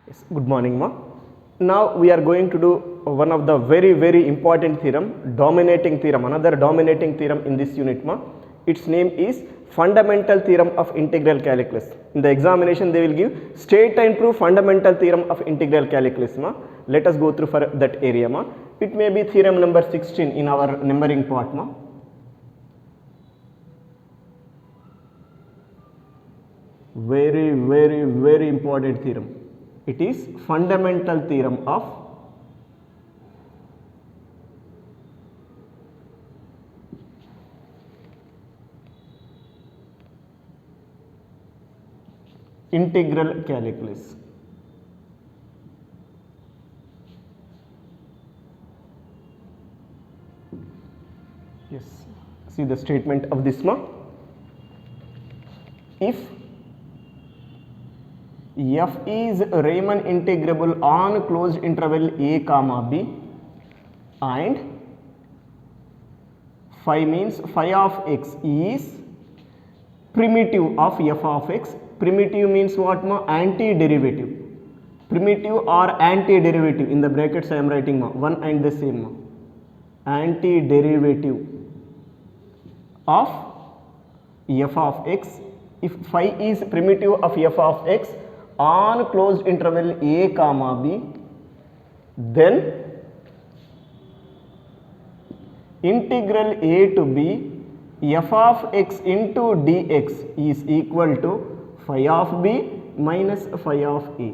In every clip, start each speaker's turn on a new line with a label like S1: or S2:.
S1: Yes, good morning, ma. Now we are going to do one of the very important theorem, dominating theorem, another dominating theorem in this unit, ma. Its name is fundamental theorem of integral calculus. In the examination they will give straight line proof fundamental theorem of integral calculus, ma. Let us go through for that area, ma. It may be theorem number 16 in our numbering part, ma. Very important theorem. It is fundamental theorem of integral calculus. Yes, see the statement of this, ma. If f is Riemann integrable on closed interval a comma b and phi means phi of x is primitive of f of x. Primitive means what, ma? Anti-derivative. Primitive or anti-derivative, in the brackets I am writing, ma, one and the same, ma. Anti-derivative of f of x. If phi is primitive of f of x on closed interval a comma b, then integral a to b f of x into dx is equal to phi of b minus phi of a.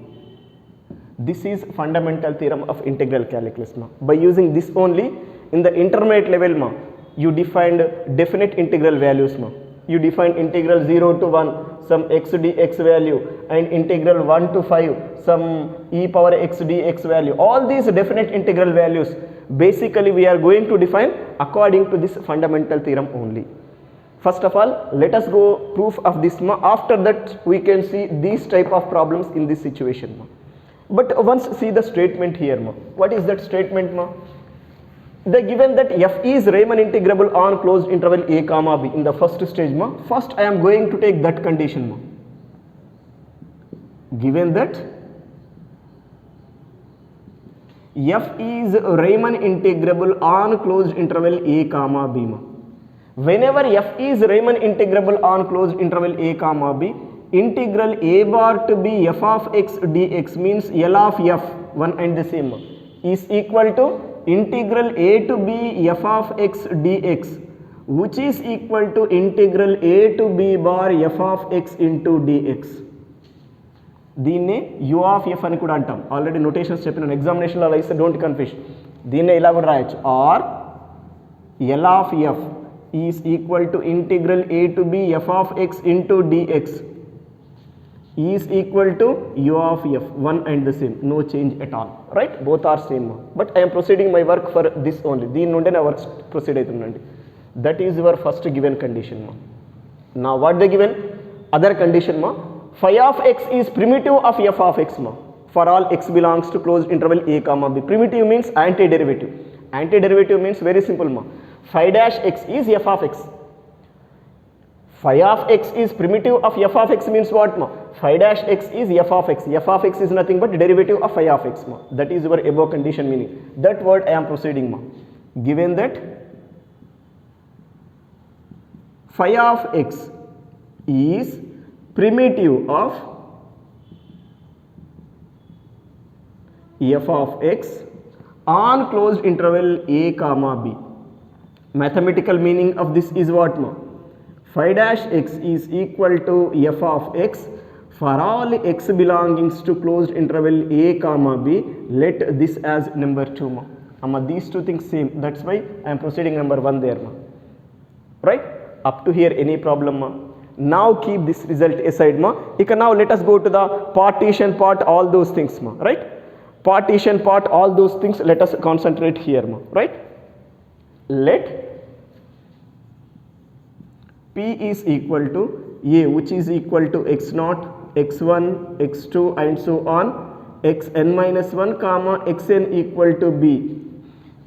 S1: This is fundamental theorem of integral calculus, ma. By using this only, in the intermediate level, ma, you defined definite integral values, ma. You define integral 0 to 1 some x dx value and integral 1 to 5 some e power x dx value. All these definite integral values basically we are going to define according to this fundamental theorem only. First of all, let us go proof of this, ma. After that we can see these type of problems in this situation, ma. But once see the statement here, ma. What is that statement, ma? They given that f is Riemann integrable on closed interval a comma b in the first stage, ma. First I am going to take that condition, ma. Given that f is Riemann integrable on closed interval a comma b, ma. Whenever f is Riemann integrable on closed interval a comma b, integral a bar to b f of x dx means L of f, one and the same, ma, is equal to integral a to b f of x dx, which is equal to integral a to b bar f of x into dx. దీన్నే u of f అని కూడా అంటాం. Already notations చెప్పినాను, ఎగ్జామినేషన్లో అలా ఇస్తే don't confuse. దీన్నే ఇలా కూడా రాయొచ్చు, are L of f is equal to integral a to b f of x into dx is equal to u of f, one and the same, no change at all, right? Both are same, but I am proceeding my work for this only. దీని నుండే నా work proceed అవుతుందండి. That is your first given condition, ma. Now what they given other condition, ma? Phi of x is primitive of f of x, ma, for all x belongs to closed interval a comma b. Primitive means anti-derivative. Anti-derivative means very simple, ma. Phi dash x is f of x. Phi of x is primitive of f of x means what, ma? Phi dash x is f of x. F of x is nothing but derivative of phi of x, ma. That is your above condition meaning. That word I am proceeding, ma. Given that phi of x is primitive of f of x on closed interval a comma b. Mathematical meaning of this is what, ma? Phi dash x is equal to f of x for all x belongings to closed interval a comma b. Let this as number 2, ma. Amma, these two things same, that's why I am proceeding number 1 there, ma. Right? Up to here any problem, ma? Now keep this result aside, ma. Now let us go to the partition part, all those things, ma. Right? Partition part, all those things, let us concentrate here, ma. Right? Let p is equal to a, which is equal to x naught, x1, x2 and so on, xn minus 1 comma xn equal to b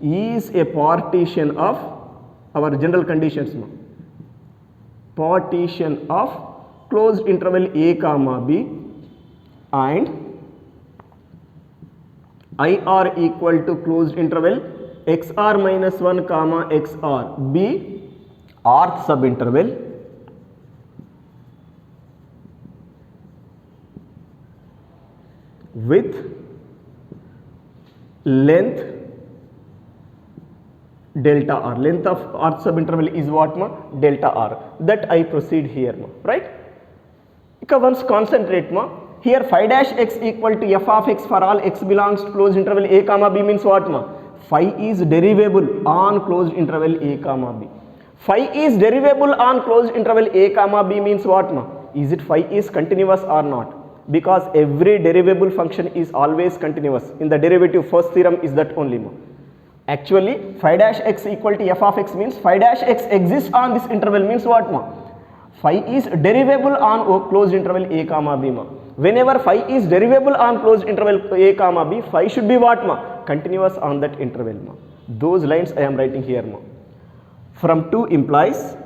S1: is a partition of our general conditions, ma. Partition of closed interval a comma b and IR equal to closed interval XR minus 1 comma XR be rth subinterval with length delta r. Length of rth subinterval is what ma? Delta r. That I proceed here ma, right? Ika once concentrate ma. Here phi dash x equal to f of x for all x belongs to closed interval a comma b means what ma? Phi is derivable on closed interval a comma b. Phi is derivable on closed interval a comma b means what ma? Is it phi is continuous or not? Because every derivable function is always continuous. In the derivative first theorem is that only ma. Actually phi dash x equal to f of x means phi dash x exists on this interval means what ma? Phi is derivable on closed interval a comma b ma. Whenever phi is derivable on closed interval a comma b, phi should be what ma? Continuous on that interval ma. Those lines I am writing here ma. From 2 implies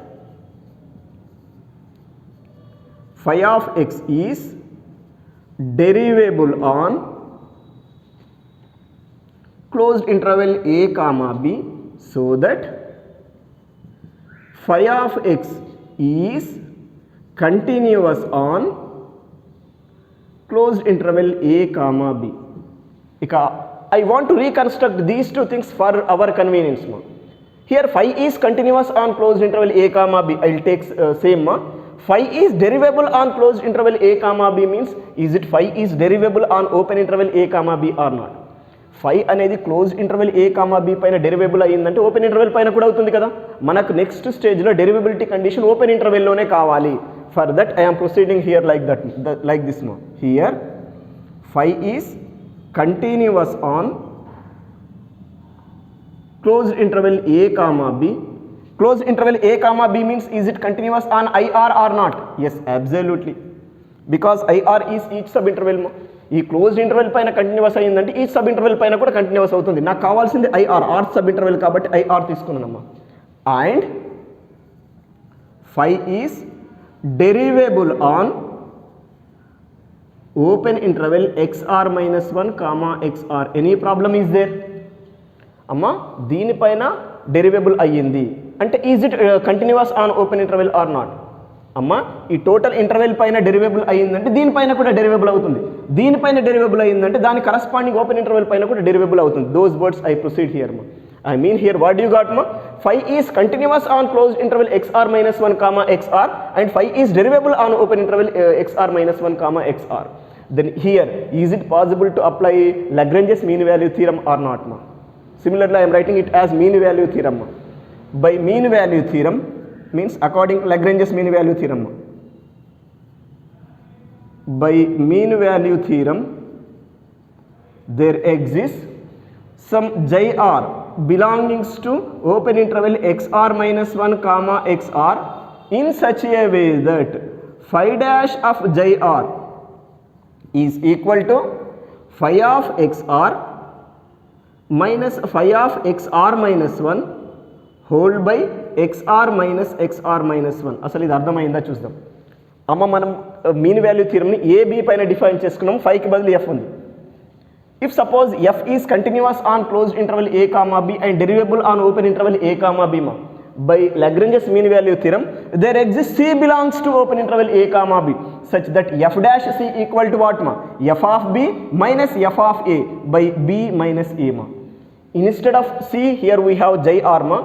S1: phi of x is derivable on closed interval a comma b, so that phi of x is continuous on closed interval a comma b. I want to reconstruct these two things for our convenience ma. Here phi is continuous on closed interval a comma b, I will take same ma. Phi is derivable on closed interval a comma b means, is it phi is derivable on open interval a comma b or not? Phi అనేది close interval a comma B పైన derivable అయ్యిందంటే open interval పైన కూడా అవుతుంది కదా. మనకు next స్టేజ్లో డెరివేబిలిటీ condition open ఇంటర్వెల్లోనే కావాలి. For that I am proceeding here like this no. Here phi is continuous on closed interval a comma b. Closed interval a comma b means, is it continuous on IR or not? Yes, absolutely. Because IR is each subinterval ma. ఈ closed interval పైన continuous అయ్యిందంటే ఈ subinterval పైన కూడా continuous అవుతుంది. నాకు కావాల్సింది IR, rth subinterval కాబట్టి ఐఆర్ తీసుకున్నానమ్మా. And phi is derivable on open interval xr minus 1 comma xr. Any problem is there? అమ్మా దీనిపైన డెరివేబుల్ అయ్యింది అంటే is it continuous on open interval or not? అమ్మా ఈ టోటల్ ఇంటర్వెల్ పైన derivable అయ్యిందంటే దీనిపైన కూడా డెరివేబుల్ అవుతుంది. దీనిపైన డెరివేబుల్ అయ్యిందంటే దాని కరస్పాండింగ్ ఓపెన్ ఇంటర్వెల్ పైన కూడా డెరివేబుల్ అవుతుంది. Those words I proceed here మా. I mean here what do you got ma? Phi is continuous on closed interval xr minus 1 comma xr and phi is derivable on open interval xr minus 1 comma xr. Then here is it possible to apply Lagrange's mean value theorem or not ma? Similarly I am writing it as mean value theorem ma. By mean value theorem means according to Lagrange's mean value theorem ma. By mean value theorem there exists some JR belongings to open interval xr minus 1 comma xr in such a way that phi dash of JR is equal to phi of xr minus phi of xr minus 1 whole by xr minus xr minus 1. అసలు ఇది అర్థమైందా చూద్దాం. అమ్మ మనం mean value థియరమ్ని AB పైన define చేసుకున్నాం, ఫైకి బదులు F ఉంది. If suppose f is continuous on closed interval a comma b and derivable on open interval a comma b ma, by Lagrange's mean value theorem there exists c belongs to open interval a comma b such that f dash c equal to what ma? F of b minus f of a by b minus a ma. Instead of c here we have JR ma,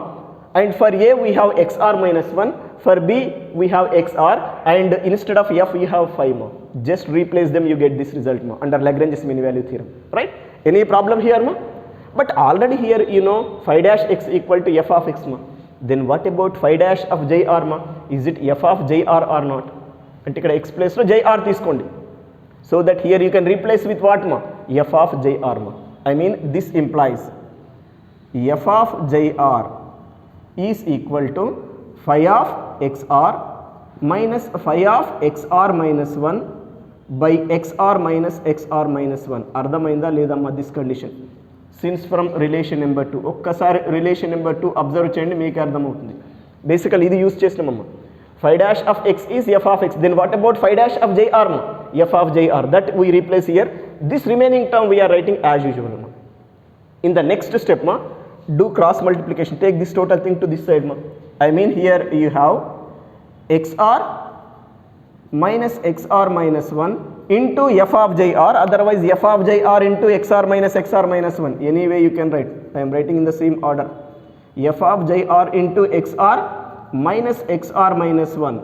S1: and for a we have xr minus 1, for b we have xr, and instead of f we have phi ma. Just replace them, you get this result ma under Lagrange's mean value theorem, right? Any problem here ma? But already here you know phi dash x equal to f of x ma. Then what about phi dash of JR ma? Is it f of JR or not? అంటే ఇక్కడ x place లో JR తీసుకోండి. So that here you can replace with what ma? f of JR ma. I mean this implies f of JR is equal to phi of xr minus phi of xr minus 1 by xr minus xr minus 1. అర్థమైందా లేదమ్మా this condition? Since from relation number 2 ఒక్కసారి relation number 2 observe చేయండి, మీకు అర్థమవుతుంది. బేసికల్ ఇది use చేసినామమ్మా. phi dash of x is f of x, then what about phi dash of JR? F of JR, that we replace here. This remaining term we are writing as usual. In the next step ma, do cross multiplication, take this total thing to this side ma. I mean here you have xr minus xr minus 1 into f of jr, otherwise f of jr into xr minus 1. Anyway you can write, I am writing in the same order. F of jr into xr minus xr minus 1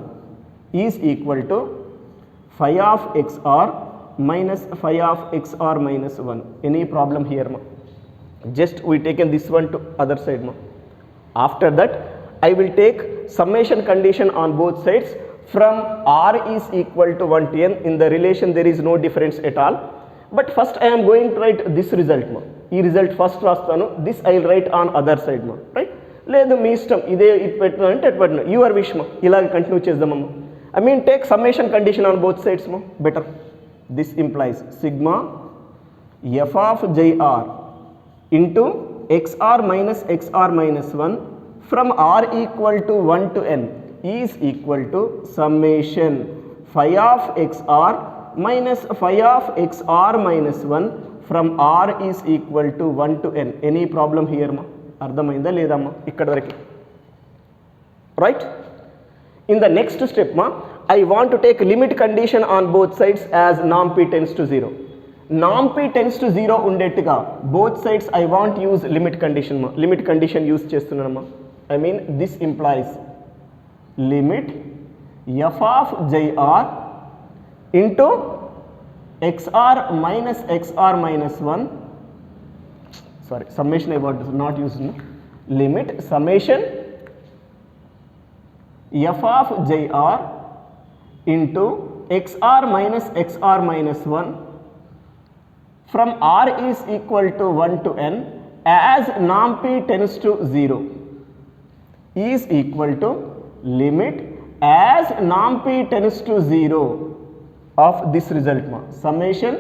S1: is equal to phi of xr minus phi of xr minus 1. Any problem here ma? Just we taken this one to other side ma. After that I will take summation condition on both sides from r is equal to 1 to n. In the relation there is no difference at all, but first I am going to write this result ma. ఈ result first రాస్తాను, this I will write on other side మా, right? లేదు మీ ఇష్టం, ఇదే ఇటు పెట్టినా అంటే ఎటు పెట్టినా, యువర్ విష్ మా. ఇలాగ కంటిన్యూ చేద్దామమ్మా. I mean take summation condition on both sides మా, better. This implies sigma f of JR into xr minus 1 from r equal to 1 to n is equal to summation phi of xr minus phi of xr minus 1 from r is equal to 1 to n. Any problem here ma? అర్థమైందా లేదా అమ్మా ఇక్కడ వరకు, right? In the next step మా, I want to take limit condition on both sides as నామ్ p tends to 0. నామ్ p tends to 0 ఉండేట్టుగా both sides I want use limit condition మా. లిమిట్ కండిషన్ యూజ్ చేస్తున్నానమ్మా. I mean this implies limit f of JR into xr minus 1, sorry, summation I want to not use, limit summation f of jr into xr minus 1 from r is equal to 1 to n as norm p tends to 0 is equal to limit as norm p tends to 0 of this result ma, summation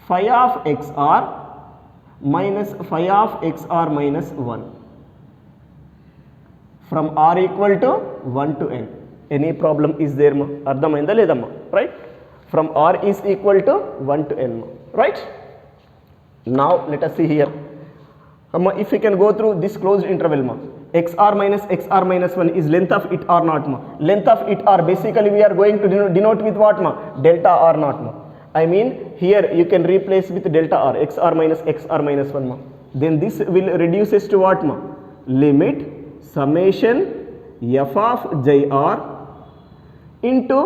S1: phi of xr minus phi of xr minus 1 from r equal to 1 to n. Any problem is there ma? అర్థమైందా లేదమ్మా, right? From r is equal to 1 to n ma, right? Now let us see here amma, if we can go through this closed interval ma, xr minus 1 is length of it or not ma. Length of it or basically we are going to denote with what ma? Delta r naught ma. I mean here you can replace with delta r, xr minus 1 ma. Then this will reduces to what ma? Limit summation f of jr into,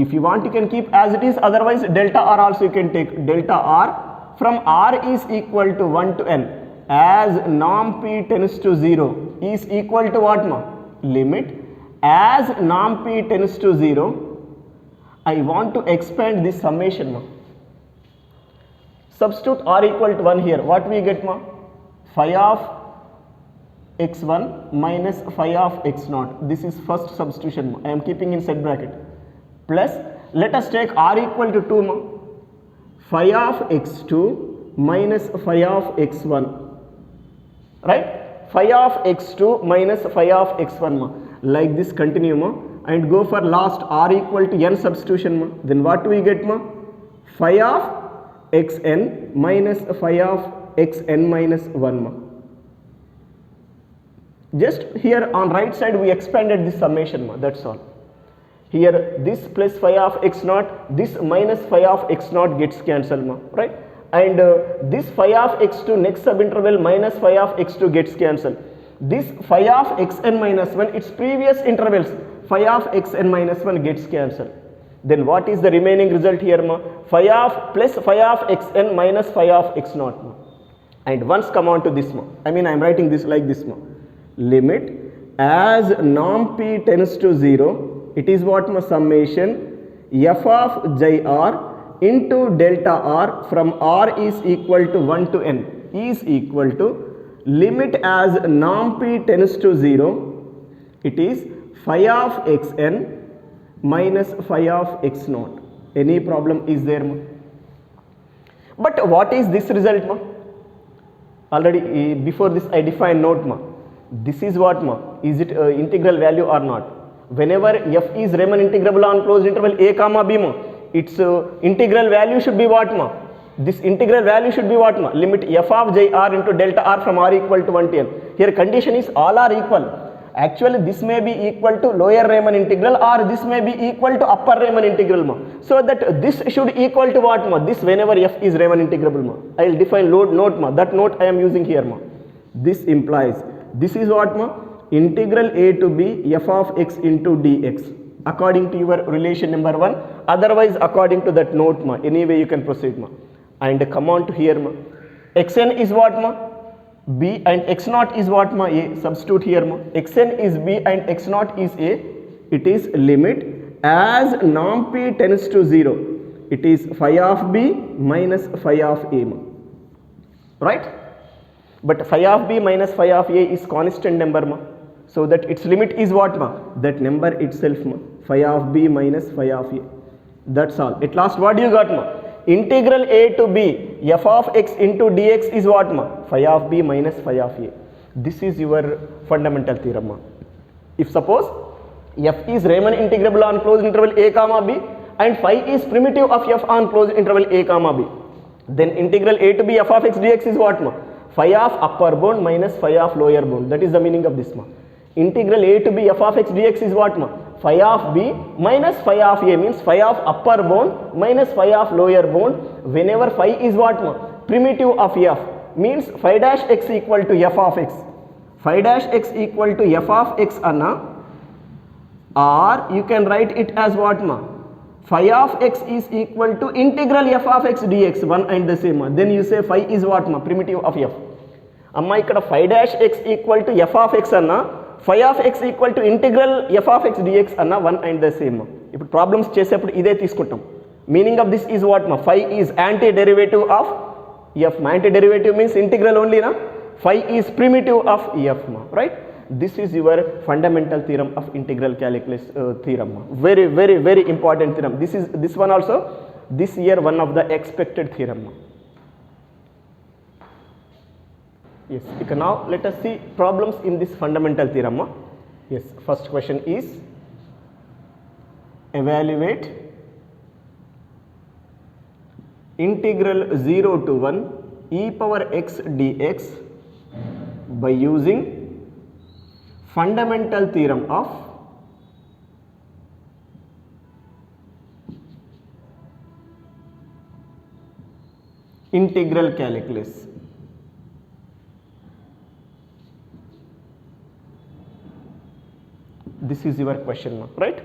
S1: if you want you can keep as it is, otherwise delta r also you can take. Delta r from r is equal to 1 to n as norm p tends to 0 is equal to what ma? Limit as norm p tends to 0. I want to expand this summation ma. Substitute r equal to 1 here, what we get ma? Phi of x1 minus phi of x0. This is first substitution ma. I am keeping inside bracket. Plus let us take r equal to 2 ma. Phi of x2 minus phi of x1, right? Phi of x2 minus phi of x1 ma. Like this continue ma, and go for last r equal to n substitution ma. Then what do we get ma? Phi of xn minus phi of xn minus 1 ma. Just here on right side we expanded this summation ma, that's all. Here this plus phi of x0, this minus phi of x0 gets cancelled ma, right? And this phi of x2 next subinterval minus phi of x2 gets cancelled. This phi of xn minus 1, its previous intervals phi of xn minus 1 gets cancelled. Then what is the remaining result here ma? Phi of plus phi of xn minus phi of x0 ma. And once come on to this ma, I mean I am writing this like this ma. Limit as norm p tends to 0, it is what ma? Summation f of jr into delta r from r is equal to 1 to n is equal to limit as norm p tends to 0, it is phi of xn minus phi of x0. Any problem is there ma? But what is this result ma? Already before this I define note ma. This is what ma? Is it integral value or not? Whenever f is Riemann integrable on closed interval a comma b ma, its integral value should be what ma? This integral value should be what, ma? Limit f of j r into delta r from r equal to 1 to n. Here condition is all are equal. Actually this may be equal to lower Riemann integral or this may be equal to upper Riemann integral, ma. So that this should equal to what, ma? This whenever f is Riemann integrable, ma. I will define note, ma. That note I am using here, ma. This implies this is what, ma? Integral a to b f of x into dx according to your relation number 1, otherwise according to that note, ma. Anyway you can proceed, ma. And come on to here, ma. Xn is what, ma? B and x naught is what, ma? A. Substitute here, ma. Xn is b and x naught is a. It is limit as norm p tends to 0. It is phi of b minus phi of a, ma. Right? But phi of b minus phi of a is constant number, ma. So that its limit is what, ma? That number itself, ma. Phi of b minus phi of a. That's all. At last what you got, ma? Integral a to b f of x into dx is what, ma? Phi of b minus phi of a. This is your fundamental theorem, ma. If suppose f is Riemann integrable on closed interval a comma b and phi is primitive of f on closed interval a comma b, then integral a to b f of x dx is what, ma? Phi of upper bound minus phi of lower bound. That is the meaning of this, ma. Integral a to b f of x dx is what, ma? Phi of b minus phi of a means phi of upper bound minus phi of lower bound. Whenever phi is what, ma? Primitive of f means phi dash x equal to f of x. Phi dash x equal to f of x anna, or you can write it as what, ma? Phi of x is equal to integral f of x dx, one and the same, ma. Then you say phi is what, ma? Primitive of f. Amma ikkada phi dash x equal to f of x anna, phi of x equal to integral f of x dx అన్న one and the same. ఇప్పుడు problems చేసేప్పుడు ఇదే తీసుకుంటాం. Meaning of this is what, మా? Phi is anti derivative of f. మా anti derivative means integral ఓన్లీనా. Phi is primitive of f, మా. Right? This is your fundamental theorem of integral calculus theorem, మా. Very very very important theorem. This one also this year one of the expected theorem, మా. Yes, now let us see problems in this fundamental theorem. Yes, first question is evaluate integral 0 to 1 e power x dx by using fundamental theorem of integral calculus. This is your question, right?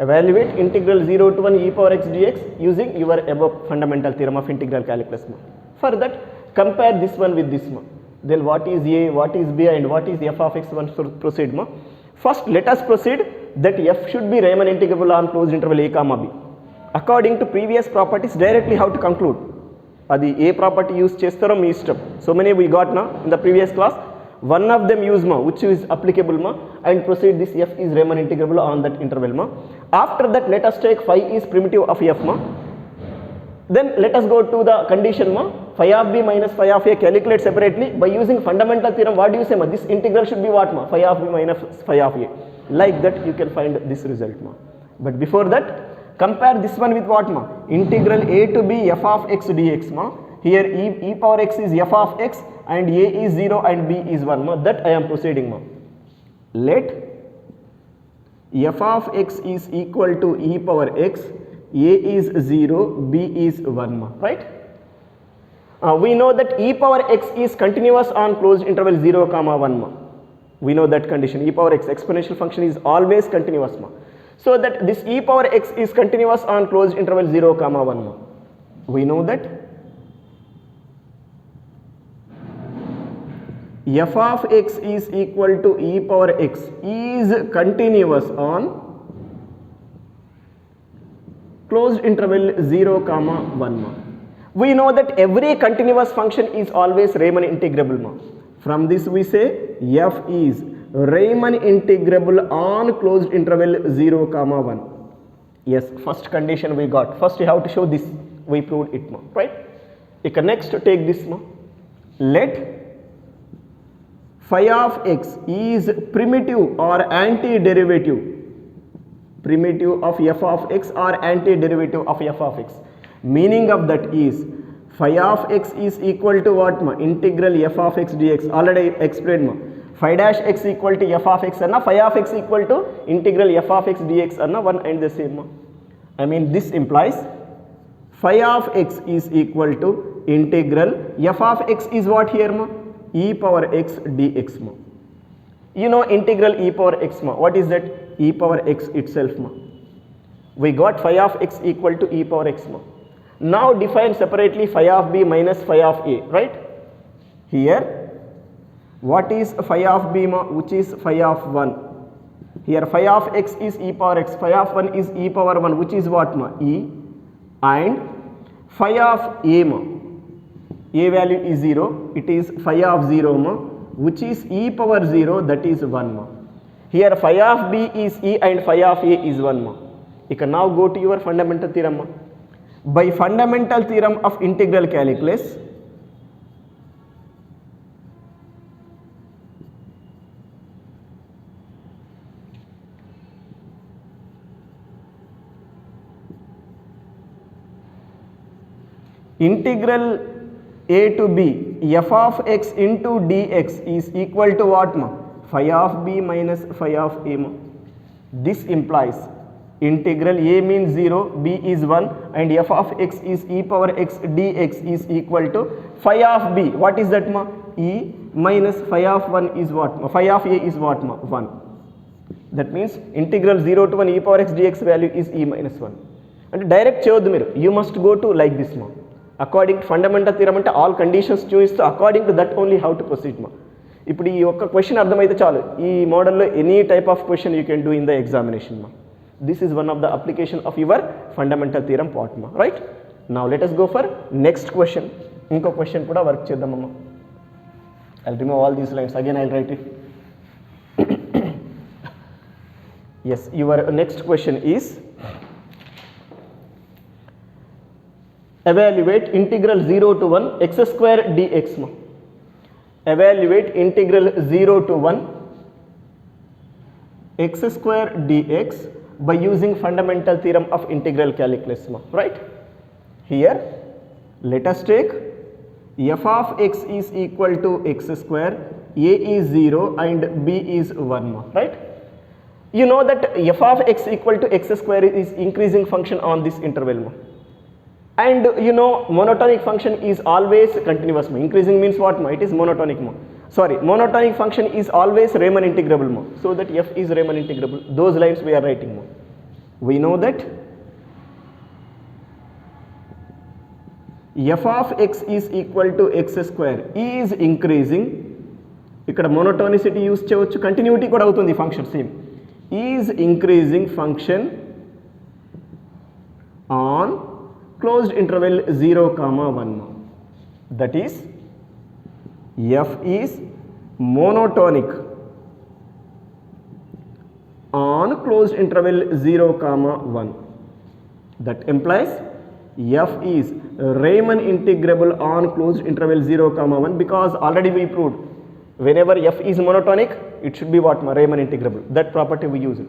S1: Evaluate integral 0 to 1 e power x dx using your above fundamental theorem of integral calculus, ma. For that, compare this one with this, ma. Then what is a, what is b and what is f of x? One proceed, ma. First let us proceed that f should be Riemann integrable on closed interval a comma b. According to previous properties, directly how to conclude? Adi a property use chestaro mee ishtam. So many we got na in the previous class. One of them use, ma, which is applicable, ma, and proceed this f is Riemann integrable on that interval, ma. After that let us take phi is primitive of f, ma. Then let us go to the condition, ma. Phi of b minus phi of a calculate separately by using fundamental theorem. What do you say, ma? This integral should be what, ma? Phi of b minus phi of a. Like that you can find this result, ma. But before that, compare this one with what, ma? Integral a to b f of x dx, ma. Here e power x is f of x and a is 0 and b is 1, ma. That I am proceeding, ma. Let f of x is equal to e power x, a is 0, b is 1, ma. Right? We know that e power x is continuous on closed interval 0 comma 1, ma. We know that condition. E power x exponential function is always continuous, ma. So that this e power x is continuous on closed interval 0 comma 1, ma. We know that f of x is equal to e power x is continuous on closed interval 0 comma 1, ma. We know that every continuous function is always Riemann integrable, ma. From this we say f is Riemann integrable on closed interval 0 comma 1. Yes, first condition we got. First you have to show this. We proved it, ma. Right? Next take this, ma. Let phi of x is primitive or antiderivative, primitive of f of x or antiderivative of f of x. Meaning of that is phi of x is equal to what ma? Integral f of x dx. Already explained ma. Phi dash x equal to f of x anna, phi of x equal to integral f of x dx anna, one and the same ma. I mean this implies phi of x is equal to integral f of x is what here ma? E power x dx ma. You know integral e power x ma. What is that? E power x itself ma. We got phi of x equal to e power x ma. Now define separately phi of b minus phi of a, right? Here what is phi of b ma? Which is phi of 1. Here phi of x is e power x, phi of 1 is e power 1, which is what ma? E, and phi of a ma, a value is 0, it is phi of 0 ma, which is e power 0, that is 1 ma. Here phi of b is e and phi of a is 1 ma. You can now go to your fundamental theorem ma. By fundamental theorem of integral calculus, integral a to b f of x into dx is equal to what ma? Phi of b minus phi of a ma. This implies integral a means 0, b is 1, and f of x is e power x dx is equal to phi of b. What is that ma? E minus phi of 1 is what ma? Phi of a is what ma? 1. That means integral 0 to 1 e power x dx value is e minus 1. And direct cheyoddu meeru, you must go to like this ma. According to fundamental theorem ante all conditions చూయిస్తూ according to that only how to proceed ma. ఇప్పుడు ఈ ఒక్క question అర్థమైతే చాలు, ఈ మోడల్లో any type of question you can do in the examination ma. This is one of the application of your fundamental theorem part ma, right? Now let us go for next question. Inko question kuda work cheddam amma. I'll remove all these lines, again I'll write it. Yes, your next question is evaluate integral 0 to 1 x square dx ma. Evaluate integral 0 to 1 x square dx by using fundamental theorem of integral calculus ma, right? Here let us take f of x is equal to x square, a is 0 and b is 1 ma, right? You know that f of x equal to x square is increasing function on this interval ma. And you know monotonic function is always continuous ma. Increasing means what ma? It is monotonic ma. Sorry, monotonic function is always Riemann integrable ma. So that f is Riemann integrable. Those lines we are writing ma. We know that f of x is equal to x square is increasing. ఇక్కడ monotonicity use చేయవచ్చు, continuity కూడా అవుతుంది function same. Is increasing function on closed interval 0, 1 ma. That is f is monotonic on closed interval 0, 1. That implies f is Riemann integrable on closed interval 0, 1, because already we proved whenever f is monotonic it should be what ma? Riemann integrable. That property we use.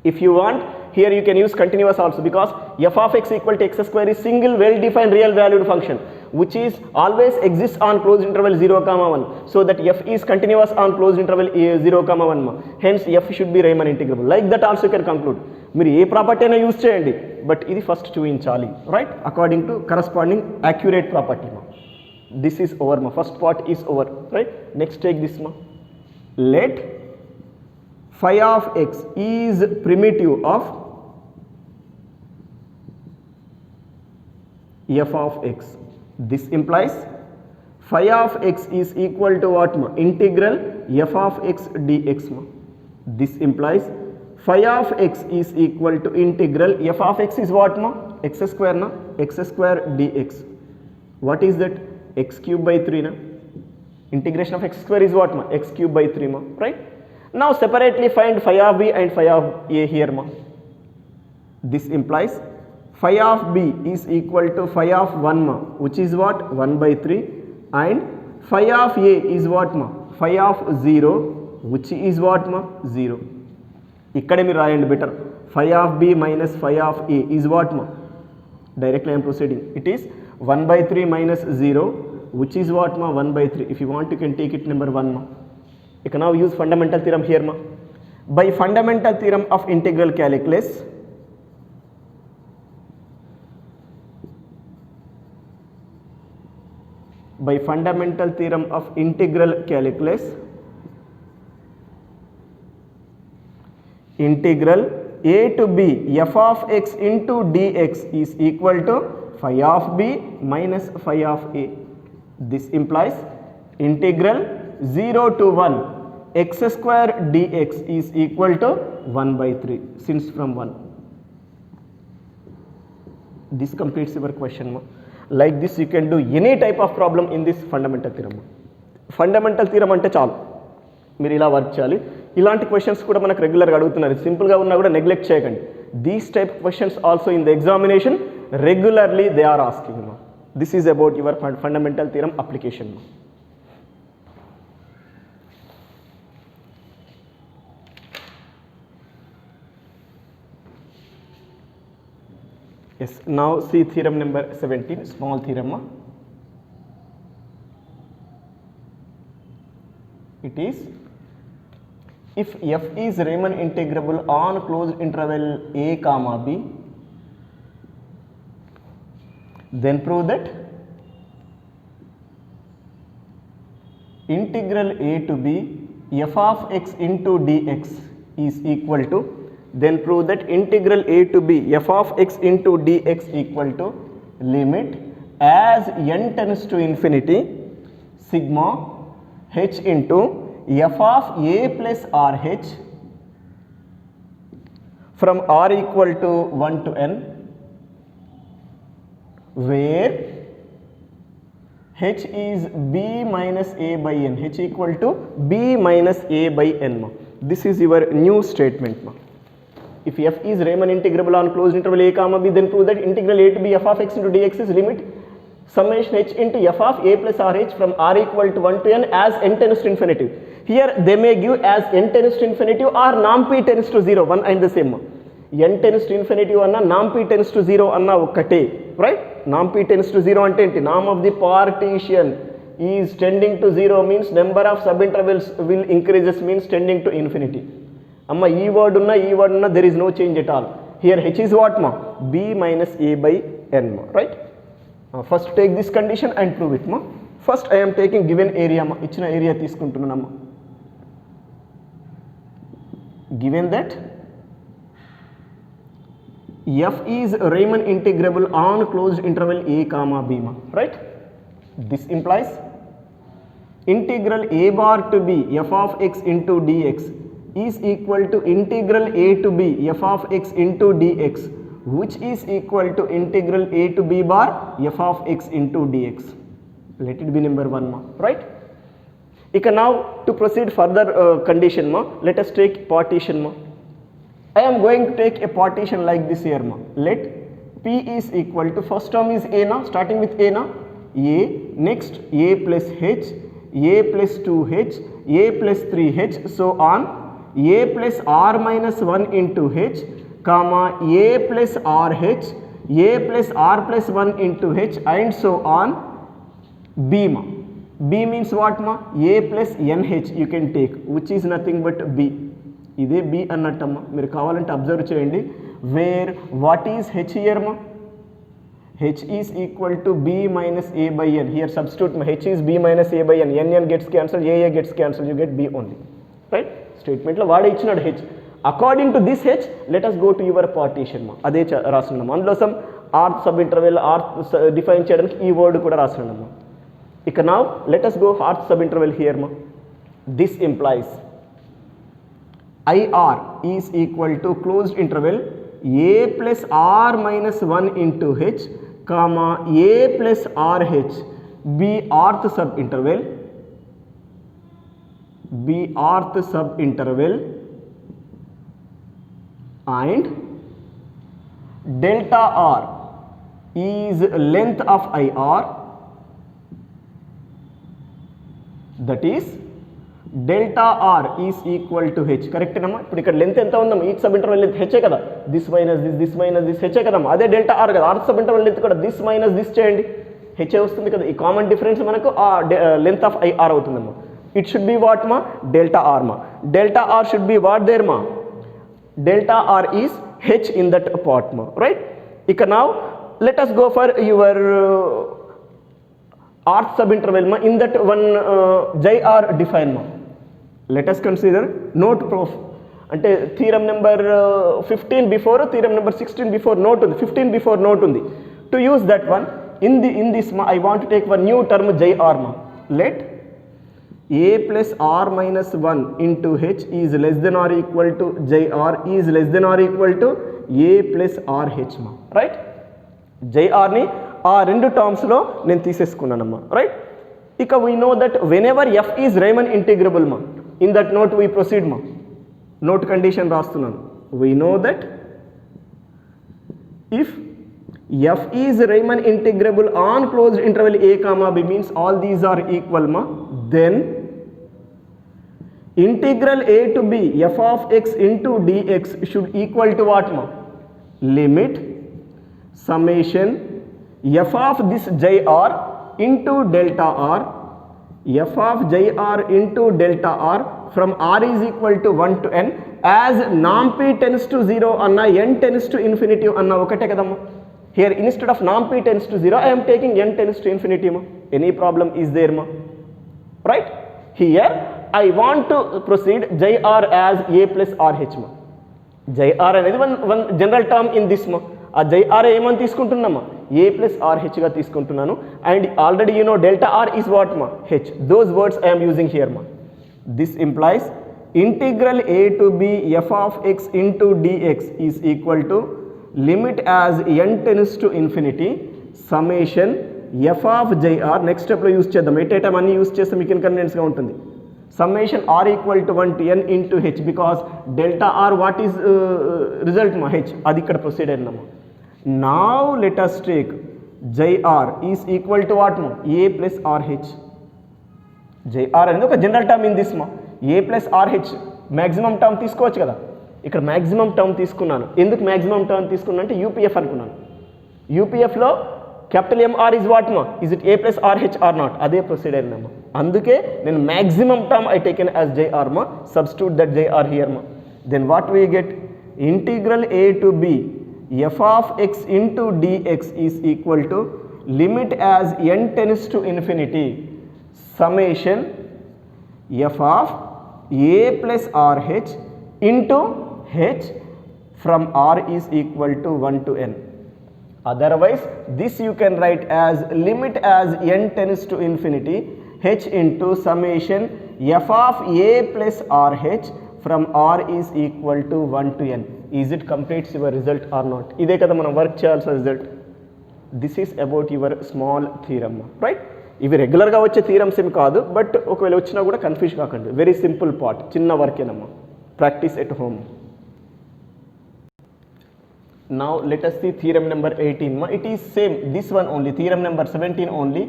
S1: If you want, here you can use continuous also, because f of x equal to x square is single well defined real valued function which is always exists on closed interval 0, 1. So that f is continuous on closed interval 0, 1 ma. Hence f should be Riemann integrable. Like that also you can conclude. మీరు ఏ property అయినా use చేయండి, but ఇది first చూపించాలి, right? According to corresponding accurate property మా. This is over మా. First part is over, right? Next take this మా. Let phi of x is primitive of f of x. This implies phi of x is equal to what ma? Integral f of x dx ma. This implies phi of x is equal to integral f of x is what ma? X square na, x square dx. What is that? X cube by 3 na. Integration of x square is what ma? X cube by 3 ma, right? Now separately find phi of b and phi of a here ma. This implies phi of b is equal to phi of 1 ma, which is what? 1 by 3, and phi of a is what ma? Phi of 0, which is what ma? 0. ikkade meer rayandi better. Phi of b minus phi of a is what ma? Directly I am proceeding. It is 1 by 3 minus 0, which is what ma? 1 by 3. If you want, you can take it number 1 ma. You can now use fundamental theorem here ma. By fundamental theorem of integral calculus, integral a to b f of x into dx is equal to phi of b minus phi of a. This implies integral 0 to 1 x square dx is equal to 1 by 3 since from 1. This completes your question ma. Like this you can do any type of problem in this fundamental theorem. Fundamental theorem ante చాలు మీరు ఇలా work చేయాలి. ఇలాంటి questions కూడా మనకు రెగ్యులర్గా అడుగుతున్నారు. సింపుల్గా ఉన్నా కూడా నెగ్లెక్ట్ చేయకండి. These type questions also in the examination regularly they are asking మా. This is about your fundamental theorem application మా. Yes, now see theorem number 17, small theorem ma. It is, if f is Riemann integrable on closed interval a comma b, then prove that integral a to b f of x into dx is equal to, then prove that integral a to b f of x into dx equal to limit as n tends to infinity sigma h into f of a plus rh from r equal to 1 to n, where h is b minus a by n, h equal to b minus a by n ma. This is your new statement ma. If f is Riemann integrable on closed interval a comma b, then prove that integral a to b f of x into dx is limit summation h into f of a plus rh from r equal to 1 to n as n tends to infinity. Here they may give as n tends to infinity or norm p tends to 0, one and the same. n tends to infinity anna norm p tends to 0 anna okkate, right? Norm p tends to 0 ante enti, norm of the partition is tending to 0 means number of subintervals will increases means tending to infinity. Amma ee word unna there is no change at all. Here h is what ma? b minus a by n ma, right? First take this condition and prove it ma. First I am taking given area ma, ichina area teeskuntunnanamma. Given that f is Riemann integrable on closed interval a comma b ma, right? This implies integral a bar to b f of x into dx is equal to integral a to b f of x into dx, which is equal to integral a to b bar f of x into dx. Let it be number 1 ma, right? Now to proceed further condition ma, let us take partition ma. I am going to take a partition like this here ma. Let p is equal to, first term is a na, starting with a na, a, next a plus h, a plus 2h, a plus 3h, so on, a plus r minus 1 into h, comma a plus rh, a plus r plus 1 into h, and so on, b ma. b means what ma? a plus nh you can take, which is nothing but b. ఇదే b అన్నట్టమ్మా. మీరు కావాలంటే observe చేయండి. Where what is h here మా? h is equal to b minus a by n. Here substitute ma, h is b minus a by n, n gets cancelled, a gets cancelled, you get b only, right? Statement లో వాడే ఇచ్చినాడు h. According to this h, let us go to your partition ma. అదే రాస్తున్నాము. అందులో some ఆర్త్ sub interval ఆర్త్ define చేయడానికి ఈ word కూడా రాస్తున్నాము. ఇక now let us go rth subinterval here ma. This implies IR is equal to closed interval a plus r minus 1 into h, comma a plus rh, b rth subinterval, and delta r is length of IR, that is delta r is equal to h. కరెక్టేనమ్మా? ఇప్పుడు ఇక్కడ length ఎంత ఉందమ్మా? Each subinterval length హెచ్చే కదా, this minus this హెచ్చే కదమ్మా. అదే డెల్టా ఆర్ కదా, ఆర్ సబ్ ఇంటర్వల్ లెంత్ కూడా దిస్ మైనస్ దిస్ చేయండి, హెచ్ఏ వస్తుంది కదా. ఈ కామన్ డిఫరెన్స్ మనకు ఆ లెంత్ ఆఫ్ ఐఆర్ అవుతుందమ్మా. ఇట్ షుడ్ బి వాట్ మా? డెల్టా ఆర్ మా. Delta r should be what there మా? Delta r is H in that part మా, రైట్? ఇక now let us go for your rth subinterval ma. In that one JR define ma. Let us consider note proof. అంటే theorem number 15 before, theorem number 16 before note ఉంది, 15 before note ఉంది. To use that one in this ma, I want to take one new term JR ma. Let a plus r minus 1 into h is less than or equal to JR is less than or equal to a plus rh ma, right? JRని ఆ రెండు టర్మ్స్లో నేను తీసేసుకున్నానమ్మా, right? ఇక we know that whenever f is Riemann integrable మా, in that note we proceed మా. Note condition రాస్తున్నాను. We know that if f is Riemann integrable on closed interval a comma b means all these are equal మా, then integral a to b f of x into dx should equal to what మా? Limit summation f of this JR into delta R, f of JR into delta R from R is equal to 1 to n as norm p tends to 0 anna n tends to infinity anna okate kadamma. Here instead of norm p tends to 0 I am taking n tends to infinity ma. Any problem is there ma? Right? Here I want to proceed JR as a plus RH ma. JR అనేది one general term in this ma. ఆ JR ఏమని తీసుకుంటున్నామా? ఏ plus ఆర్హెచ్గా తీసుకుంటున్నాను. And already you know delta r is what మా? H. Those words I'm using here మా. This implies integral a to b f of x into dx is equal to limit as n tends to infinity summation f of JR. Next స్టెప్లో use చేద్దాం. At a time అన్ని use చేస్తే మీకు ఇన్కన్వీనియన్స్గా ఉంటుంది. Summation r equal to 1 to n into h, because delta r what is result మా? H. అది ఇక్కడ proceed అయినామా. Now let us take JR is equal to what ma? A plus RH. JR అనేది ఒక general term in this మా. A plus RH maximum term తీసుకోవచ్చు కదా. ఇక్కడ maximum term తీసుకున్నాను. ఎందుకు మ్యాక్సిమం టర్మ్ తీసుకున్నాను అంటే యూపీఎఫ్ అనుకున్నాను. యూపీఎఫ్లో క్యాపిటల్ ఎంఆర్ ఇస్ వాట్ మా? Is it a plus RH or not? అదే ప్రొసీడ్ అయినామా. అందుకే నేను maximum term I taken as JR మా. సబ్స్టిట్యూట్ దట్ JR హియర్ మా. Then what we get? Integral a to b f of x into dx is equal to limit as n tends to infinity summation f of a plus rh into h from r is equal to 1 to n. Otherwise this you can write as limit as n tends to infinity h into summation f of a plus rh from r is equal to 1 to n. Is it completes your result or not? ఇదే కదా మనం work చేయాల్సిన result. This is about your small theorem, right? ఇవి రెగ్యులర్గా వచ్చే theorems ఏమి కాదు, but ఒకవేళ వచ్చినా కూడా కన్ఫ్యూజ్ కాకండి. వెరీ సింపుల్ పార్ట్, చిన్న వర్కేనమ్మా. Practice at home. Now let us see theorem number 18 ma. It is same this one only, theorem number 17 only.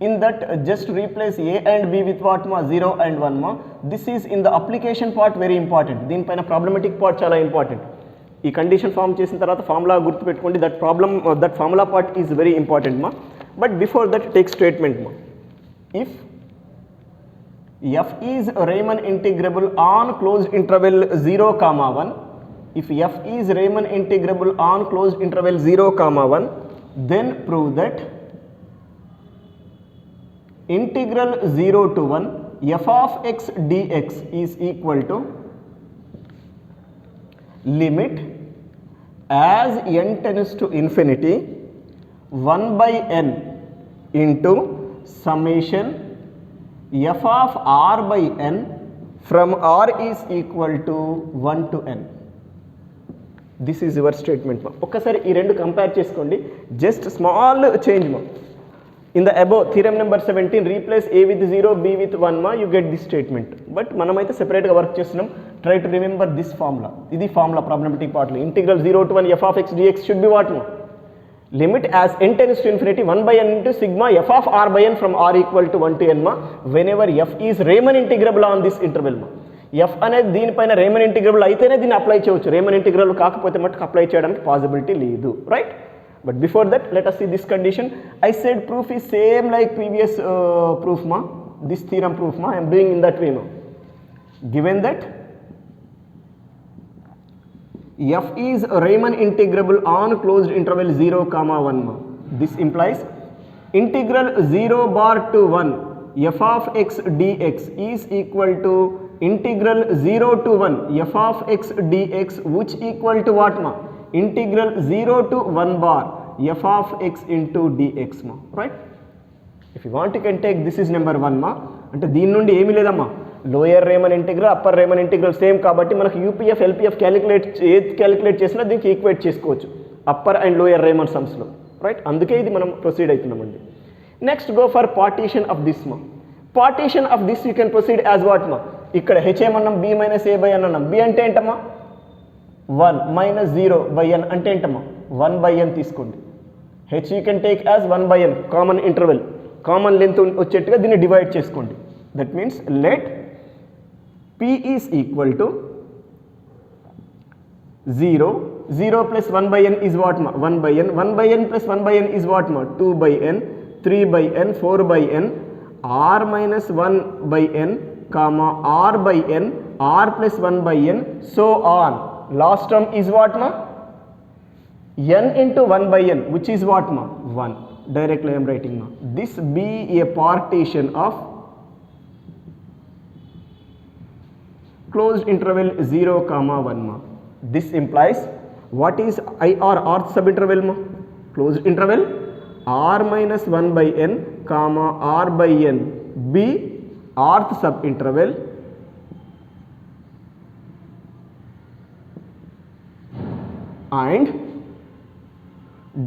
S1: In that just replace a and b with what ma? 0 and 1 ma. This is in the application part very important. దీనిపైన problematic part చాలా important. ఈ condition form చేసిన తర్వాత formula గుర్తుపెట్టుకోండి. That formula part is very important మా. But before that take statement మా. ఇఫ్ f is Riemann integrable on closed interval 0, 1, if f is Riemann integrable on closed interval 0, 1, then prove that integral 0 to 1 f of x dx is equal to limit as n tends to infinity 1 by n into summation f of r by n from r is equal to 1 to n. This is your statement ma. ఒక్కసారి ఈ రెండు compare చేసుకోండి. Just small change మా. In the above theorem number 17 replace a with 0, b with 1 ma, you get this statement. But మనమైతే సెపరేట్గా work చేస్తున్నాం. Try to remember this formula. ఇది formula problematic పార్ట్లో. Integral 0 to 1 f of x dx should be what ma? limit as n tends to infinity 1 by n into sigma f of r by n from r equal to 1 to n ma whenever f is Riemann integrable on this interval ma. f అనేది దీనిపైన Raman integrable అయితేనే దీన్ని apply చేయవచ్చు, Raman integrable కాకపోతే మటుకు apply చేయడానికి possibility లేదు, right? But before that let us see this condition. I said proof is same like previous proof ma, this theorem proof ma, I am doing in that way ma. Given that f is Riemann integrable on closed interval 0 comma 1 ma, this implies integral 0 bar to 1 f of x dx is equal to integral 0 to 1 f of x dx which equal to what ma, integral 0 to 1 bar f of x into dx ma, right? If you want you can take this is number 1 ma, అంటే దీని నుండి ఏమీ లేదమ్మా, lower Riemann integral upper Riemann integral same కాబట్టి మనకు UPF LPF calculate చేసినా దీనికి equate చేసుకోవచ్చు అప్పర్ అండ్ లోయర్ రేమన్ సమ్స్లో, రైట్? అందుకే ఇది మనం ప్రొసీడ్ అవుతున్నామండి. Next go for partition of this మా. Partition of this you can proceed as what మా, ఇక్కడ హెచ్ ఏమన్నాం b minus a by n అన్నాం, బి అంటే ఏంటమ్మా 1 మైనస్ 0 బై ఎన్ అంటే ఏంటమ్మా 1 బై ఎన్ తీసుకోండి. H you can take as 1 by n common interval, common length వచ్చేట్టుగా దీన్ని డివైడ్ చేసుకోండి. That means let p is equal to 0, 0 plus 1 by n is what ma, 1 by n, 1 by n plus 1 by n is what ma, 2 by n, 3 by n, 4 by n, r minus 1 by n, comma r by n, r plus 1 by n, so on. Last term is what ma, n into 1 by n, which is what ma, 1. Directly I am writing ma. This be a partition of closed interval 0 comma 1 ma. This implies what is IR, rth subinterval ma, closed interval r minus 1 by n comma r by n be rth subinterval and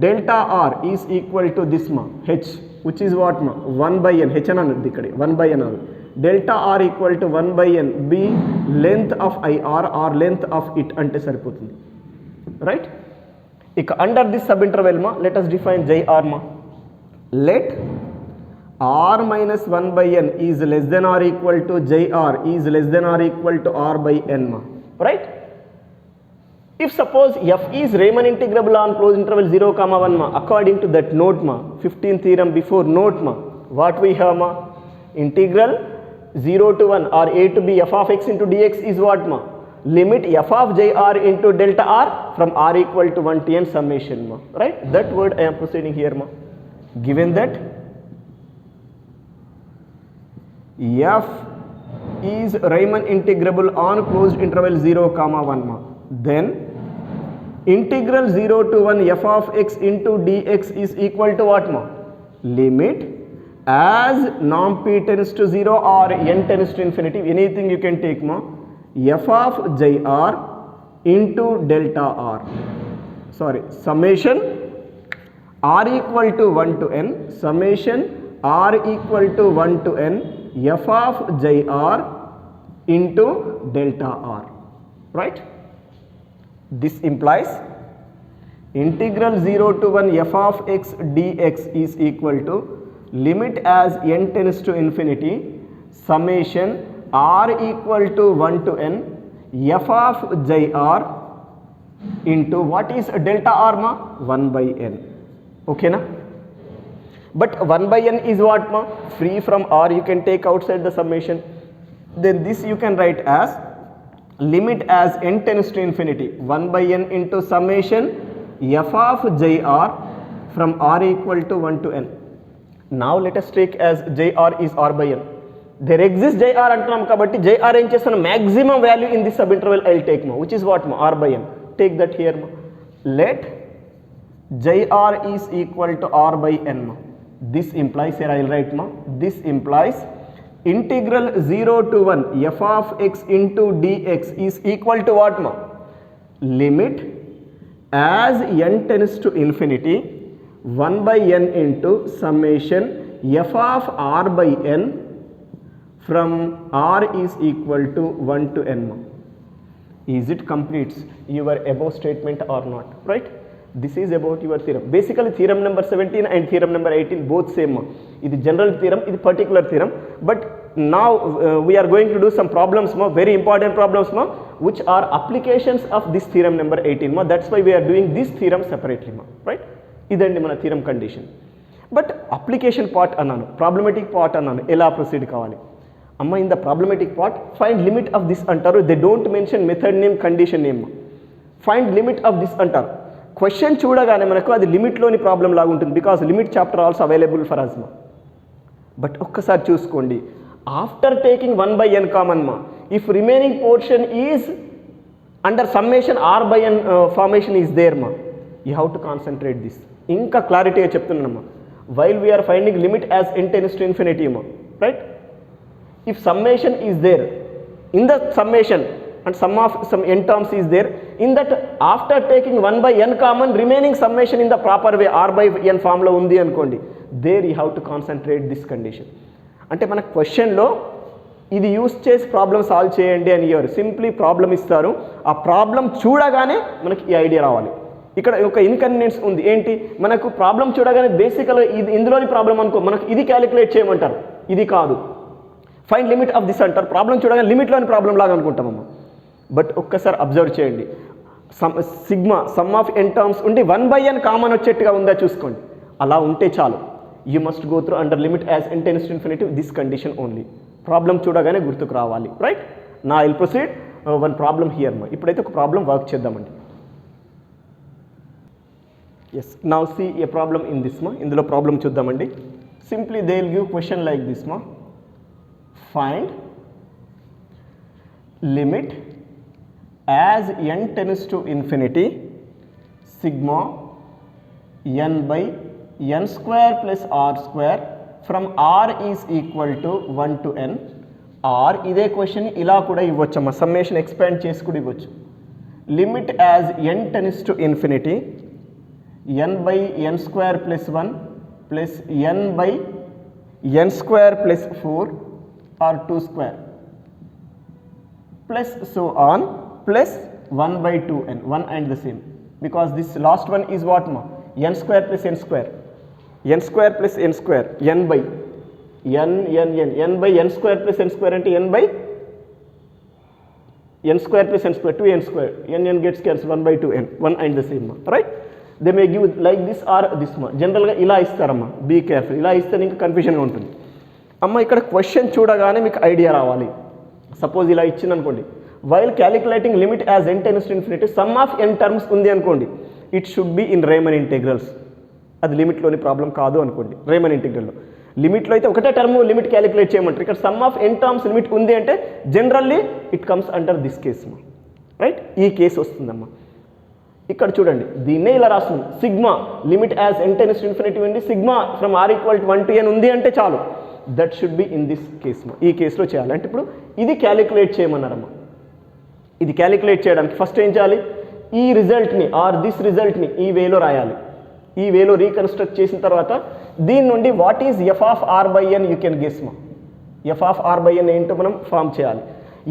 S1: delta r is equal to this ma, h which is what ma, 1 by n, h anadu ikkade 1 by n anadu, delta r equal to 1 by n be length of IR or length of it ante saripotundi, right? Ika under this subinterval ma, let us define JR ma. Let r minus 1 by n is less than or equal to JR is less than or equal to r by n ma, right? If suppose f is Riemann integrable on closed interval 0 comma 1 ma, according to that note ma, 15th theorem before note ma, what we have ma, integral 0 to 1 or a to b f of x into dx is what ma, limit f of jr into delta r from r equal to 1 to n summation ma, right? That word I am proceeding here ma. Given that f is Riemann integrable on closed interval 0 comma 1 ma, then integral 0 to 1 f of x into dx is equal to what ma, limit as norm p tends to 0 or n tends to infinity, anything you can take ma, f of jr into delta r, sorry, summation r equal to 1 to n, summation r equal to 1 to n f of jr into delta r, right? This implies integral 0 to 1 f of x dx is equal to limit as n tends to infinity summation r equal to 1 to n f of jr into what is delta r ma, 1 by n, okay na? But 1 by n is what ma, free from r, you can take outside the summation, then this you can write as limit as n tends to infinity 1 by n into summation f of jr from r equal to 1 to n. Now let us take as jr is r by n, there exists jr antunam kabatti jr em chestanu maximum value in this subinterval I will take ma, which is what ma, r by n, take that here ma. Let jr is equal to r by n ma, this implies, here I will write ma, this implies integral 0 to 1 f of x into dx is equal to what ma, limit as n tends to infinity 1 by n into summation f of r by n from r is equal to 1 to n ma. Is it completes your above statement or not, right? This is about your theorem. Basically theorem number 17 and theorem number 18 both same. ఇది general theorem, ఇది particular theorem. But now we are going to do some problems ma, very important problems ma, which are applications of this theorem number 18 ma. That's why we are doing this theorem separately ma, right? idandi mana theorem condition. But application part annanu, problematic part annanu, ela proceed kavali amma. In the problematic part, find limit of this antaru. They don't mention method name, condition name. Find limit of this antaru. Question చూడగానే మనకు అది limit లోని problem లాగా ఉంటుంది, because limit chapter also available for us ma. But ఒక్కసారి చూసుకోండి, after taking 1/n common మా, if remaining portion is under summation r by n formation is there మా, you have to concentrate this. ఇంకా క్లారిటీగా చెప్తున్నానమ్మా. While we're finding limit as n tends to infinity మా, right? If summation is there in the summation and sum of some n terms is there, in that after taking 1/n common, remaining summation in the proper way r by n form lo undi anukondi, there you have to concentrate this condition. అంటే మన క్వశ్చన్లో ఇది use చేసి problem solve చేయండి అని ఇవ్వరు, simply problem ఇస్తారు. ఆ ప్రాబ్లం చూడగానే మనకి ఈ ఐడియా రావాలి. ఇక్కడ ఒక ఇన్కన్వీనియన్స్ ఉంది, ఏంటి, మనకు ప్రాబ్లం చూడగానే బేసికల్గా ఇది ఇందులోని ప్రాబ్లం అనుకో, మనకు ఇది క్యాలిక్యులేట్ చేయమంటారు, ఇది కాదు. ఫైండ్ లిమిట్ ఆఫ్ దిస్ అంటారు, ప్రాబ్లం చూడగానే లిమిట్లోని ప్రాబ్లం లాగా అనుకుంటామమ్మా. బట్ ఒక్కసారి అబ్జర్వ్ చేయండి, sigma sum of n terms ఉండి 1/n కామన్ వచ్చేట్టుగా ఉందా చూసుకోండి. అలా ఉంటే చాలు. You must go through under limit as n tends to infinity, this condition only. Problem చూడగానే గుర్తుకు రావాలి, రైట్? నా I'll proceed one problem here మా. ఇప్పుడైతే ఒక ప్రాబ్లం వర్క్ చేద్దామండి. Yes, now see a problem in this మా. ఇందులో ప్రాబ్లం చూద్దామండి. Simply they will give question like this మా. Find limit as n tends to infinity sigma n by n square plus r square from r is equal to 1 to n. r ఇదే question ఇలా కూడా ఇవ్వచ్చమ్మా, summation expand చేసి కూడా ఇవ్వచ్చు. Limit as n tends to infinity n by n square plus 1 plus n by n square plus 4 or 2 square plus so on plus 1 by 2n, 1 and the same, because this last one is what ma, n square plus n square, n square plus n square, n by n by n square plus n square ante n by n square plus n square, 2n square, n gets cancelled, 1 by 2n, 1 and the same ma, right? They may give like this or this ma. General గా ఇలా ఇస్తారమ్మా, be careful. ఇలా ఇస్తే ఇంకా కన్ఫ్యూజన్గా ఉంటుంది అమ్మ. ఇక్కడ question చూడగానే మీకు ఐడియా రావాలి. సపోజ్ ఇలా ఇచ్చింది అనుకోండి, while calculating limit as n tends to infinity sum of n terms ఉంది అనుకోండి, it should be in Riemann integrals. అది లిమిట్లోని ప్రాబ్లం కాదు అనుకోండి. రేమన్ ఇంటిగ్రల్లో లిమిట్లో అయితే ఒకటే టర్మ్ లిమిట్ క్యాలిక్యులేట్ చేయమంటారు. ఇక్కడ some of n terms limit ఉంది అంటే generally it comes under this case మా, రైట్? ఈ కేసు వస్తుందమ్మా. ఇక్కడ చూడండి, దీన్నే ఇలా రాస్తుంది, sigma limit as n tends to infinity ఉంది, sigma from r equal to 1 to n ఉంది అంటే చాలు. That should be in this case మా. ఈ కేసులో చేయాలి. అంటే ఇప్పుడు ఇది క్యాలిక్యులేట్ చేయమన్నారమ్మా. ఇది క్యాలిక్యులేట్ చేయడానికి ఫస్ట్ ఏం చేయాలి, ఈ రిజల్ట్ని ఆర్ దిస్ రిజల్ట్ని ఈ వేలో రాయాలి. ఈ వేలో రీకన్స్ట్రక్ట్ చేసిన తర్వాత దీని నుండి what is f of r by n you can guess మా. F of r by n ఏంటో మనం ఫామ్ చేయాలి.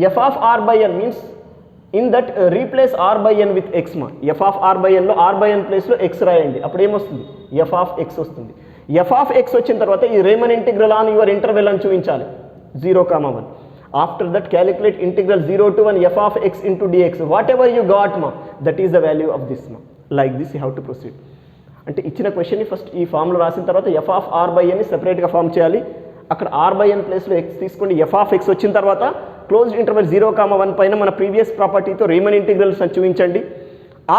S1: F of r by n means in that replace r by n with x మా. F of r by ఎన్లో r by n ప్లేస్లో x రాయండి, అప్పుడు ఏమొస్తుంది, ఎఫ్ ఆఫ్ ఎక్స్ వస్తుంది. ఎఫ్ ఆఫ్ ఎక్స్ వచ్చిన తర్వాత ఈ Riemann integral on your interval అని చూపించాలి, 0, 1. After that calculate integral 0 to 1 f of x into dx, whatever you got ma, that is the value of this ma. Like this you have to proceed. అంటే ఇచ్చిన క్వశ్చన్ని first ఈ ఫామ్లో రాసిన తర్వాత F of r by ఎన్ని సెపరేట్గా form చేయాలి. అక్కడ ఆర్ బై ఎన్ ప్లేస్లో ఎక్స్ తీసుకోండి. ఎఫ్ ఆఫ్ ఎక్స్ వచ్చిన తర్వాత క్లోజ్డ్ ఇంటర్వెల్ 0, 1 పైన మన ప్రీవియస్ ప్రాపర్టీతో రేమన్ ఇంటిగ్రల్స్ అని చూపించండి.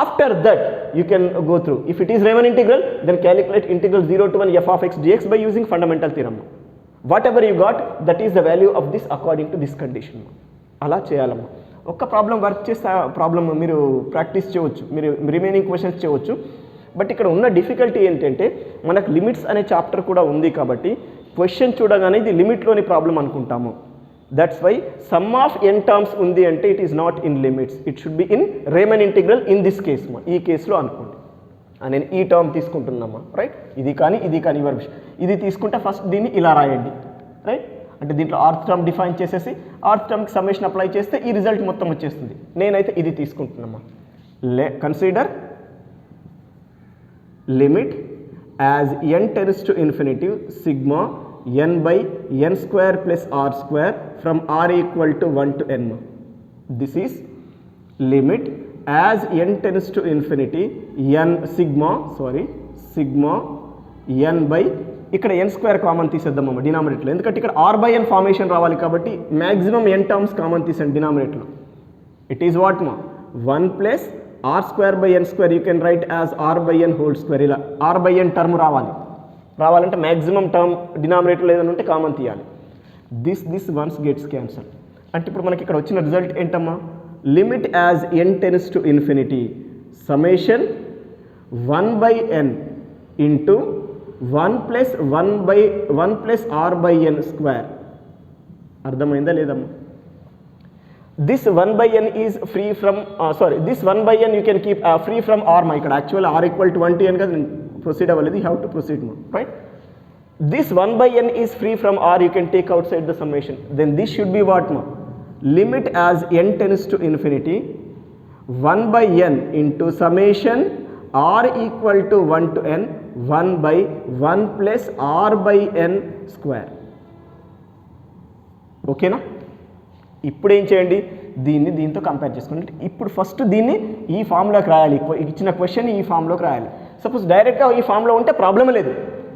S1: After that you can go through. If it is Riemann integral then calculate integral 0 to 1 f of x dx by using fundamental theorem. Whatever you got, that is the value of this according to this condition. అలా చేయాలమ్మా. ఒక్క problem work చేస్తే ఆ problem మీరు practice చేయవచ్చు, మీరు remaining questions చేయవచ్చు. But ఇక్కడ ఉన్న డిఫికల్టీ ఏంటంటే మనకు లిమిట్స్ అనే చాప్టర్ కూడా ఉంది కాబట్టి క్వశ్చన్ చూడగానే ఇది లిమిట్లోని ప్రాబ్లం అనుకుంటాము. That's why sum of n terms ఉంది అంటే it is not in limits, it should be in Riemann integral in this case మా. ఈ కేసులో అనుకోండి, నేను ఈ టర్మ్ తీసుకుంటున్నామా, రైట్? ఇది కానీ యువర్ విష్. ఇది తీసుకుంటే ఫస్ట్ దీన్ని ఇలా రాయండి, రైట్? అంటే దీంట్లో ఆర్త్ టర్మ్ డిఫైన్ చేసేసి ఆర్త్ టర్మ్కి సమ్మేషన్ అప్లై చేస్తే ఈ రిజల్ట్ మొత్తం వచ్చేస్తుంది. నేనైతే ఇది తీసుకుంటున్నామా. Consider limit as n tends to infinity sigma n by n square plus r square from r equal to 1 to n. This is limit as n tends to infinity sigma n by ఇక్కడ n square common తీసేద్దామమ్మ డినామినేటర్లో, ఎందుకంటే ఇక్కడ r by n formation రావాలి కాబట్టి maximum n terms common తీసండి డినామినేటర్లో. It is what మా 1 plus r square by n square you can write as r by n whole square. ఇలా r by n టర్మ్ రావాలంటే మ్యాక్సిమం టర్మ్ డినామినేటర్లో ఏదైనా ఉంటే కామన్ తీయాలి. This ones gets cancel. అంటే ఇప్పుడు మనకి ఇక్కడ వచ్చిన రిజల్ట్ ఏంటమ్మా, limit as n tense to infinity summation 1 by n into 1 plus r by n square. అర్థమైందా లేదమ్మా? This 1 by n is free from this 1 by n you can keep free from r మా. ఇక్కడ actual r equal to 1 to n కదా, proceed అవ్వలేదు, you have to proceed మా, right? This 1 by n is free from r, you can take outside the summation. Then this should be what ma? Limit as n tends to infinity 1 by n into summation r equal to 1 to n 1 by 1 plus r by n square. ఓకేనా? ఇప్పుడు ఏం చేయండి, దీన్ని దీంతో compare చేసుకోండి. ఇప్పుడు first దీన్ని ఈ ఫామ్లోకి రాయాలి, ఇచ్చిన క్వశ్చన్ ఈ ఫామ్లోకి రాయాలి. సపోజ్ డైరెక్ట్గా ఈ ఫామ్లో ఉంటే ప్రాబ్లమే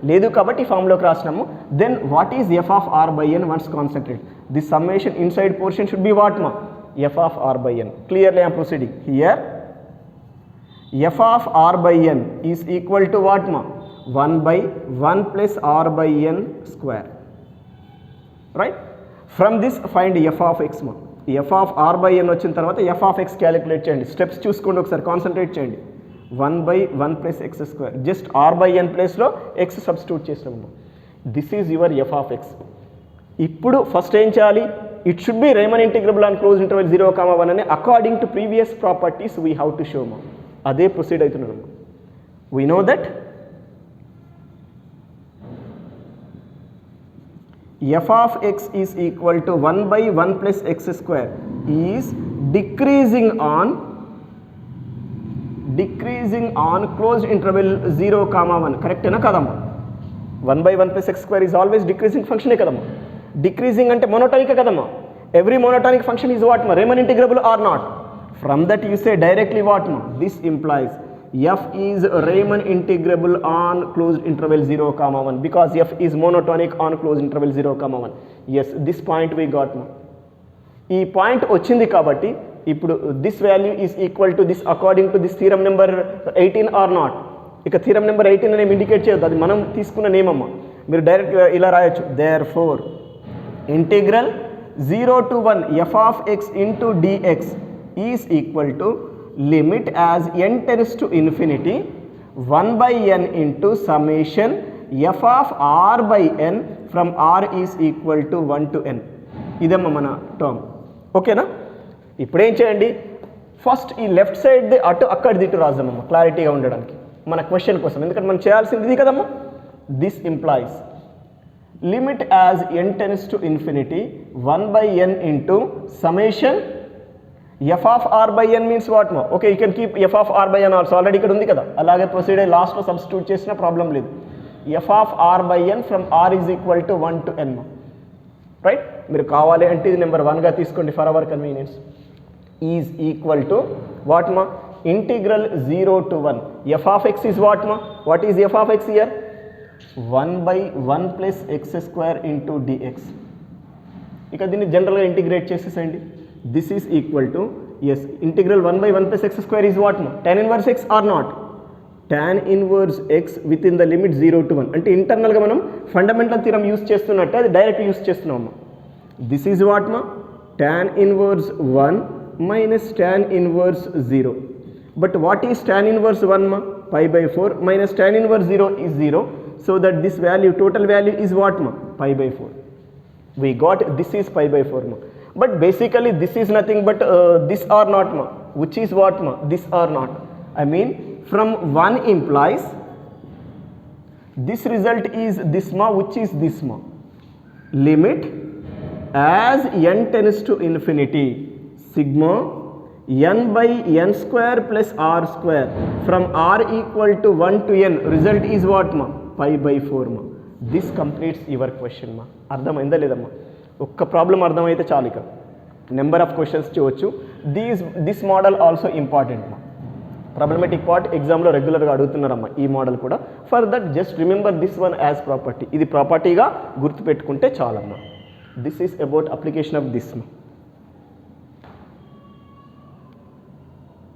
S1: లేదు కాబట్టి ఈ ఫామ్లోకి రాసినాము. Then what is f of r by n once concentrate. This summation inside portion should be what మా, f of r by n. Clearly I'm proceeding here. F of r by n is equal to what మా, 1 by 1 plus r by n square, right? From this find f of x ma. f of r by n వచ్చిన తర్వాత f of x calculate చేయండి. Steps చూసుకోండి ఒకసారి, concentrate చేయండి. 1 by 1 plus x square, just r by n ప్లేస్లో x substitute చేసినాము. దిస్ is యువర్ f of x. ఇప్పుడు ఫస్ట్ ఏం చేయాలి, it should be Riemann integrable on close interval 0, 1 అని according to previous properties we have to show మా. అదే ప్రొసీడ్ అవుతున్నాము. We know that f of x is equal to 1 by 1 plus x square is decreasing on closed interval 0, 1. Correct ఏనా కదమ్మా? 1 by 1 plus x square is always decreasing function కదమ్మా. Decreasing అంటే monotonic కదమ్మా. Every monotonic function is what ma, Riemann integrable or not? From that you say directly what ma, this implies f is Riemann integrable on closed interval 0, 1 because f is monotonic on closed interval 0, 1. Yes, this point we got ma. ఈ point వచ్చింది కాబట్టి ఇప్పుడు this value is equal to this according to this theorem number 18 or not. ఇక theorem number 18 అనేవి indicate చేయొద్దు, అది మనం తీసుకున్న నేమ్ అమ్మ. మీరు డైరెక్ట్ ఇలా రాయొచ్చు, therefore integral 0 to 1 f of x into dx is equal to limit as n tends to infinity 1 by n into summation f of r by n from r is equal to 1 to n. ఇదమ్మా మన term. ఓకేనా? ఇప్పుడు ఏం చేయండి, first ఈ left సైడ్ది అటు అక్కడిది ఇటు రాద్దామమ్మా క్లారిటీగా ఉండడానికి మన క్వశ్చన్ కోసం, ఎందుకంటే మనం చేయాల్సింది ఇది కదమ్మా. This implies limit as n tends to infinity 1 by n into summation f of r by n means what ma? Okay, you can keep f of r by n also, already ఇక్కడ ఉంది కదా, అలాగే proceed అయ్యి లాస్ట్లో substitute చేసిన problem లేదు. f of r by n from r is equal to 1 to n, right? మీరు కావాలి అంటే ఇది నెంబర్ 1గా తీసుకోండి for hour convenience. Is equal to what మా, integral 0 to 1 f of x is what ma? What is f of x here? 1 by 1 plus x square into dx. ఇక దీన్ని జనరల్గా integrate చేసేసండి. This is equal to, yes, integral 1 by 1 plus x square is what ma? Tan inverse x or not? Tan inverse x within the limit 0 to 1. అంటే ఇంటర్నల్గా మనం fundamental theorem use చేస్తున్నట్టు అది direct use చేస్తున్నాము. This is what మా, tan inverse 1 minus tan inverse 0. But what is tan inverse 1 ma? Pi by 4 minus tan inverse 0 is 0. So that this value, total value is what ma? Pi by 4. We got this is pi by 4 ma. But basically this is nothing but this or not ma, which is what ma, this or not. I mean from 1 implies this result is this ma, which is this ma. Limit as n tends to infinity sigma n by n square plus r square from r equal to 1 to n result is what ma pi by 4 ma. This completes your question ma. అర్థమైందా లేదమ్మా? ఒక్క problem అర్థమైతే చాలు, ఇక number of questions చేయవచ్చు. This model also important మా. Problematic part ఎగ్జామ్లో రెగ్యులర్గా అడుగుతున్నారమ్మా ఈ మోడల్ కూడా. For that just remember this one as property. ఇది ప్రాపర్టీగా గుర్తుపెట్టుకుంటే చాలమ్మా. This is about application of this మా.